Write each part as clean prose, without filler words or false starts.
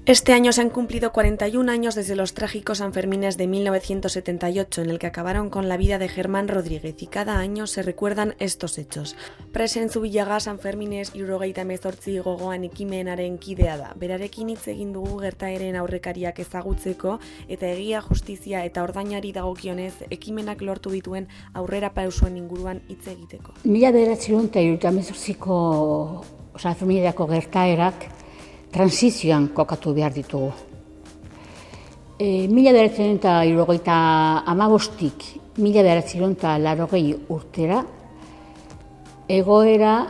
Este año se han cumplido 41 años desde los trágicos Sanfermines de 1978, en el que acabaron con la vida de Germán Rodríguez, y cada año se recuerdan estos hechos. Presen Zubillaga Sanfermines 78 gogoan ekimenaren kidea da. Berarekin hitz egin dugu gertaeren aurrekariak ezagutzeko eta egia, justizia eta ordainari dagokionez ekimenak lortu dituen aurrerapausuen inguruan hitz egiteko. 1978ko Sanferminerako gertaerak transizioan kokatu behar ditugu. 1975-tik 1980 urtera egoera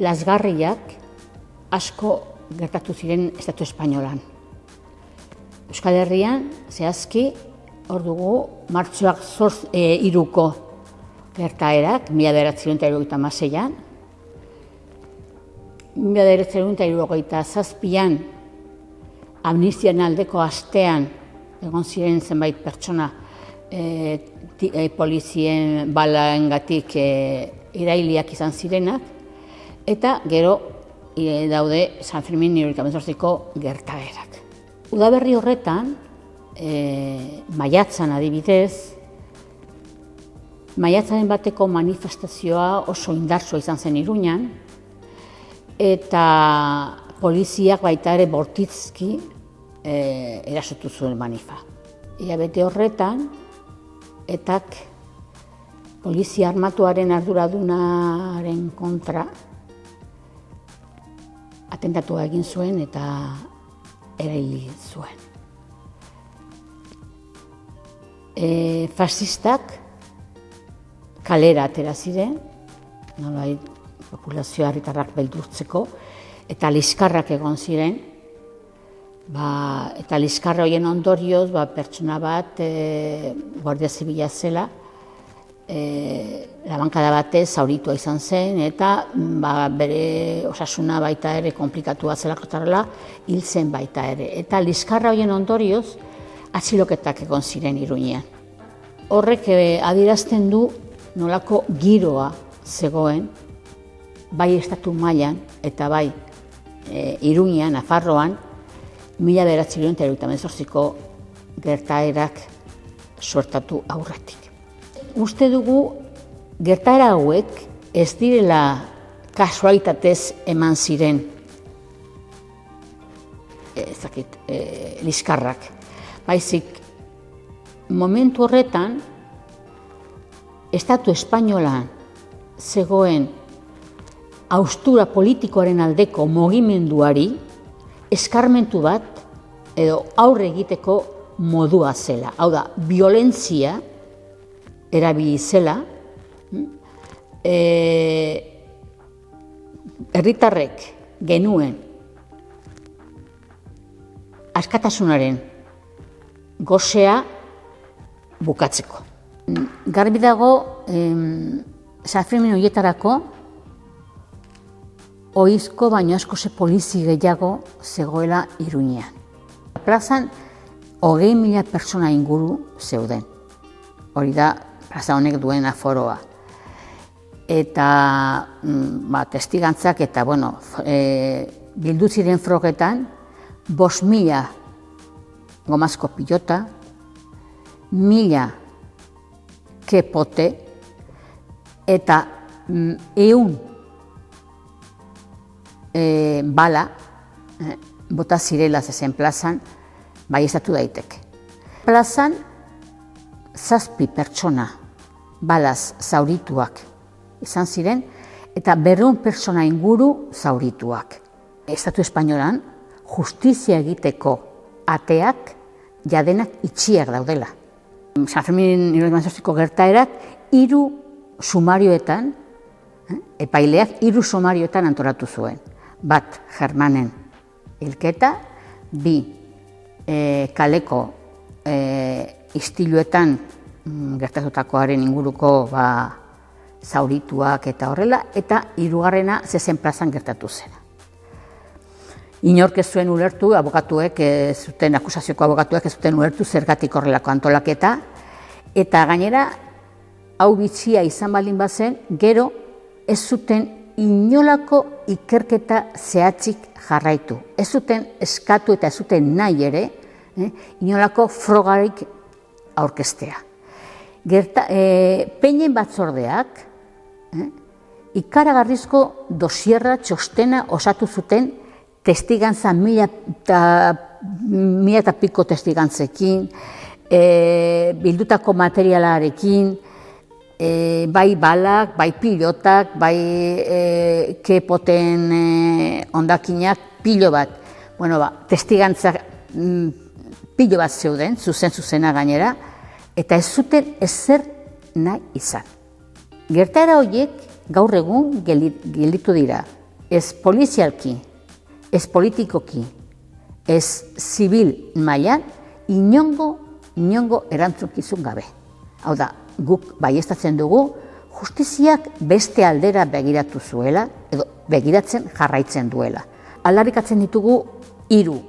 lazgarriak asko gertatu ziren Estatu Espainolan. Euskal Herrian, zehazki, hor dugu, martxoak 3ko gertaerak, 1976an, 1977an amnistiaren aldeko astean egon ziren zenbait pertsona polizien balaengatik irailiak izan zirenak, eta gero daude Sanfermin 78ko gertaerak. Udaberri horretan, maiatzan adibidez, maiatzaren bateko manifestazioa oso indartsua izan zen Iruñan, eta poliziak baita ere bortitzki erasotu zuen manifa. Hilabete horretan, etak polizia armatuaren arduradunaren kontra atentatua egin zuen eta eraili zuen. Fasistak kalera atera ziren, nolabait populazio herritarrak beldurtzeko, eta liskarrak egon ziren, eta liskarra horien ondorioz pertsona bat Guardia Zibila zela, labankada batez zauritua izan zen, eta bere osasuna baita ere konplikatua zelakotarela hil zen baita ere. Eta liskarra horien ondorioz atxiloketak egon ziren Iruñean. Horrek adierazten du nolako giroa zegoen, bai estatu mailan eta bai Iruñean, Nafarroan, 1978ko gertaerak suertatu aurretik. Uste dugu gertaera hauek ez direla kasualitatez eman ziren liskarrak. Baizik, momentu horretan, Estatu Espainolan zegoen haustura politikoaren aldeko mugimenduari eskarmentu bat edo aurre egiteko modua zela. Hau da, biolentzia erabili zela, herritarrek genuen askatasunaren gosea bukatzeko. Garbi dago, Sanfermin horietarako ohizko baino askoz polizi gehiago zegoela Iruñean. Plazan 20.000 pertsona inguru zeuden. Hori da plaza honek duen aforoa. Eta testigantzak eta bildu ziren frogetan 5.000 gomazko pilota, 1.000 kepote eta 100 bala bota zirela zezen plazan, baieztatu daiteke. Plazan 7 pertsona balaz zaurituak izan ziren, eta 200 pertsona inguru zaurituak. Estatu Espainolan justizia egiteko ateak jadenak itxiak daudela. Sanfermin 78ko gertaerak 3 sumarioetan, epaileak 3 sumarioetan antolatu zuen. Bat, Germanen hilketa, 2, kaleko istiluetan gertatutakoaren inguruko zaurituak eta horrela, eta 3. zezen plazan gertatu zena. Inork ez zuen ulertu, akusazioko abokatuek ez zuten ulertu zergatik horrelako antolaketa, eta gainera, hau bitxia izan baldin bazen, gero ez zuten inolako ikerketa zehatzik jarraitu. Ez zuten eskatu eta ez zuten nahi ere, inolako frogarik aurkeztea. Peinen batzordeak ikaragarrizko dosierra txostena osatu zuten testigantza, mila eta piko testigantzekin, bildutako materialarekin, bai balak, bai pilotak, bai kepoten ondakinak, pilo bat. Testigantza pilo bat zeuden, zuzena gainera, eta ez zuten ezer nahi izan. Gertaera horiek gaur egun gelditu dira. Ez polizialki, ez politikoki, ez zibil mailan, inongo erantzukizun gabe. Hau da, guk baieztatzen dugu, justiziak beste aldera begiratu zuela, edo begiratzen jarraitzen duela. Aldarrikatzen ditugu hiru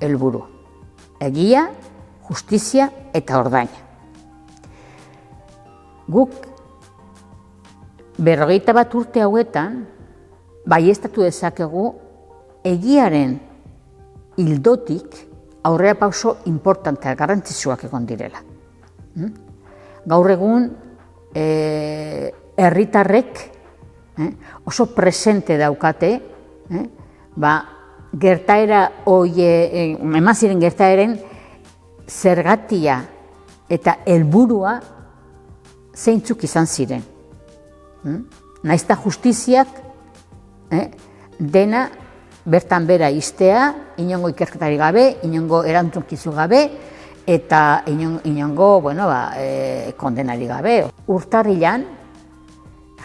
helburu. Egia, justizia eta ordaina. Guk 51 urte hauetan baieztatu dezakegu egiaren ildotik aurrera pauso importanteak, garrantzitsuak egon direla. Gaur egun herritarrek oso presente daukate, gertaera eman ziren gertaeren zergatia eta helburua zeintzuk izan ziren. Naizta justiziak dena bertan bera iztea, inongo ikerketari gabe, inongo erantzunkizu gabe, eta inongo kondenari gabe. Urtarrilan,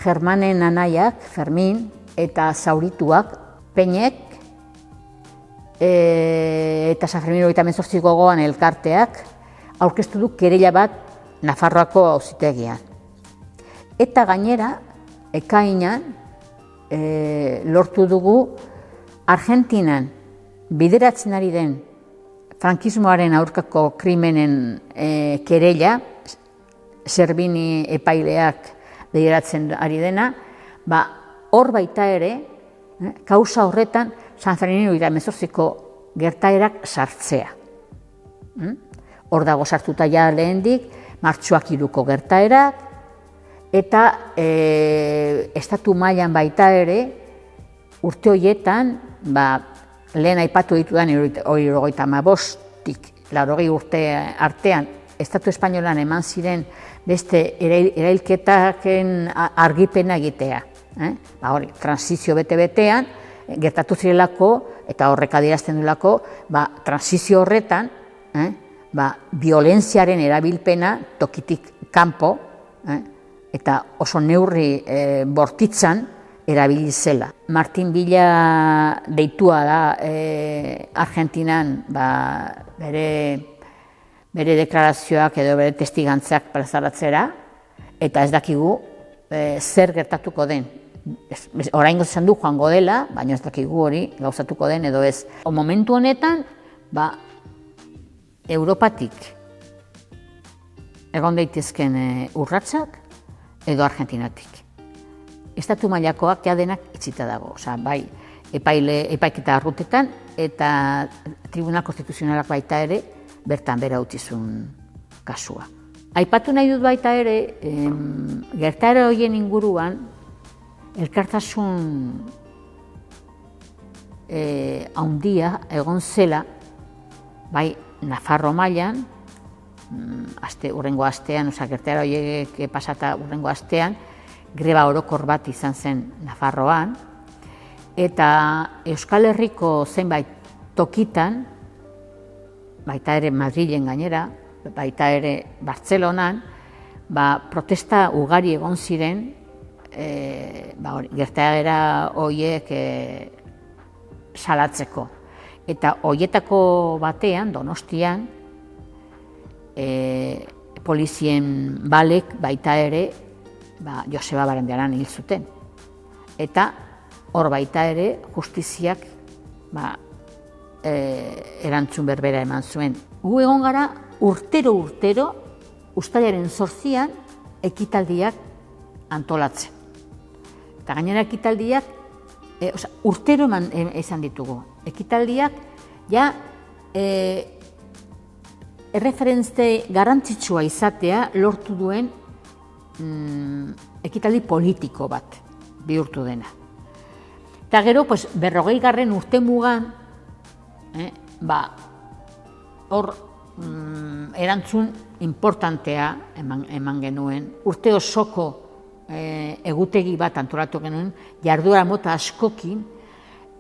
Germanen anaiak, Fermin, eta zaurituak, Peinek, eta San Fermin 28 gogoan elkarteak, aurkeztu du kereila bat Nafarroako auzitegian. Eta gainera, ekainan, lortu dugu Argentinan bideratzen ari den frankismoaren aurkako krimenen kereila, Zerbini epaileak bideratzen ari dena, hor baita ere, kausa horretan, San Fermin 28ko gertaerak sartzea. Hor dago sartuta ja lehendik, Martxoak 3ko gertaerak, eta estatu mailan baita ere, urte horietan, lehen aipatu ditudan 75tik 80 urte artean, Estatu Espainolan eman ziren beste erailketaken argipena egitea. Transizio bete-betean, gertatu zirelako, eta horrek adierazten duelako, transizio horretan, violentziaren erabilpena tokitik kanpo, eta oso neurri bortitzan erabili zela. Martin Villa deitua da Argentinan bere deklarazioak edo bere testigantzak plazaratzera, eta ez dakigu zer gertatuko den. Oraingoz esan du joango dela, baina ez dakigu hori gauzatuko den edo ez. Momentu honetan, Europatik egon daitezken urratsak edo Argentinatik. Estatu mailakoak ja denak itxita dago, bai epaiketa arrutetan eta Tribunal Konstituzionalak baita ere bertan bera utzizun kasua. Aipatu nahi dut baita ere, gertaera horien inguruan elkartasun handia egon zela, bai Nafarro mailan, urrengo astean, gertaera horiek pasata urrengo astean, greba orokor bat izan zen Nafarroan, eta Euskal Herriko zenbait tokitan, baita ere Madrilen gainera, baita ere Bartzelonan, protesta ugari egon ziren, gertaera horiek salatzeko. Eta horietako batean, Donostian, polizien balek baita ere Joseba Barandiaran hil zuten. Eta hor baita ere justiziak erantzun berbera eman zuen. Gu egon gara urtero, uztailaren 8an ekitaldiak antolatzen. Eta gainera ekitaldiak, urtero izan ditugu. Ekitaldiak, ja, erreferentze garrantzitsua izatea lortu duen ekitaldi politiko bat bihurtu dena. Eta gero, 40. urte mugan, hor erantzun importantea eman genuen, urte osoko egutegi bat antolatu genuen, jarduera mota askokin,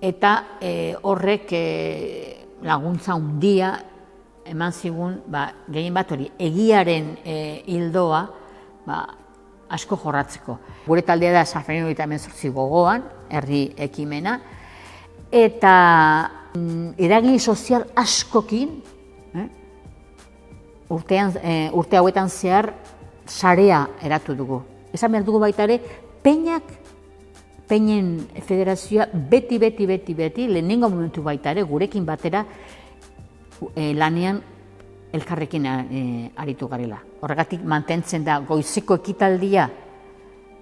eta horrek laguntza handia eman zigun, gehien bat hori, egiaren hildoa asko jorratzeko. Gure taldea da San Fermin 38 gogoan, herri ekimena, eta eragile sozial askokin, urte hauetan zehar sarea eratu dugu. Esan behar dugu baita ere, Peinen Federazioa beti, lehenengo momentu baita ere, gurekin batera lanean elkarrekin aritu garela. Horregatik mantentzen da goizeko ekitaldia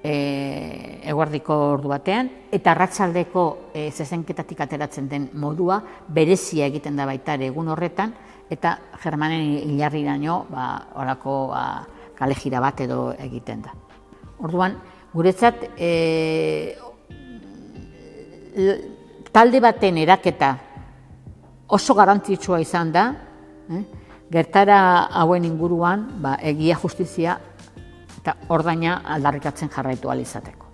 eguerdiko ordu batean, eta arratsaldeko zezenketatik ateratzen den modua berezia egiten da baita ere egun horretan, eta Germanen hilarriraino horako kalejira bat edo egiten da. Orduan, guretzat talde baten eraketa oso garrantzitsua izan da, gertara hauen inguruan egia, justizia eta ordaina aldarrikatzen jarraitu ahal izateko.